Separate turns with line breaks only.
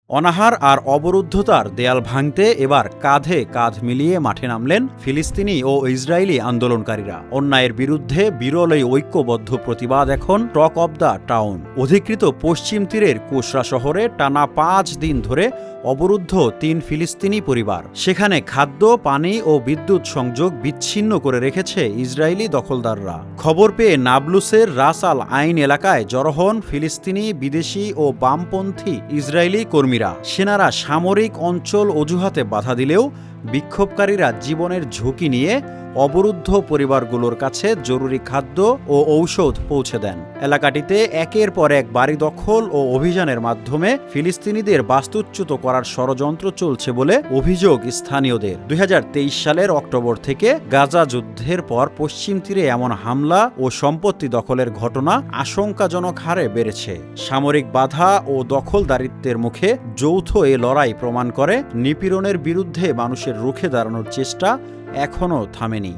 অনাহার আর অবরুদ্ধতার দেয়াল ভাঙতে এবার কাঁধে কাঁধ মিলিয়ে মাঠে নামলেন ফিলিস্তিনি ও ইসরায়েলি আন্দোলনকারীরা। অন্যায়ের বিরুদ্ধে বিরল এই ঐক্যবদ্ধ প্রতিবাদ এখন টক অব দ্য টাউন। অধিকৃত পশ্চিম তীরের কুশরা শহরে টানা ৫ দিন ধরে অবরুদ্ধ ৩ ফিলিস্তিনি পরিবার। সেখানে খাদ্য, পানি ও বিদ্যুৎ সংযোগ বিচ্ছিন্ন করে রেখেছে ইসরায়েলি দখলদাররা। খবর পেয়ে নাবলুসের রাস আল আইন এলাকায় জড়ো হন ফিলিস্তিনি, বিদেশি ও বামপন্থী ইসরায়েলি কর্মীরা। সেনারা সামরিক অঞ্চল অজুহাতে বাধা দিলেও বিক্ষোভকারীরা জীবনের ঝুঁকি নিয়ে অবরুদ্ধ পরিবারগুলোর কাছে জরুরি খাদ্য ও ঔষধ পৌঁছে দেন। এলাকাটিতে একের পর এক বাড়ি দখল ও অভিযানের মাধ্যমে ফিলিস্তিনিদের বাস্তুচ্যুত করার ষড়যন্ত্র চলছে বলে অভিযোগ স্থানীয়দের। ২০২৩ সালের অক্টোবর থেকে গাজা যুদ্ধের পর পশ্চিম তীরে এমন হামলা ও সম্পত্তি দখলের ঘটনা আশঙ্কাজনক হারে বেড়েছে। সামরিক বাধা ও দখলদারিত্বের মুখে যৌথ এ লড়াই প্রমাণ করে নিপীড়নের বিরুদ্ধে মানুষের রুখে দাঁড়ানোর চেষ্টা এখনও থামেনি।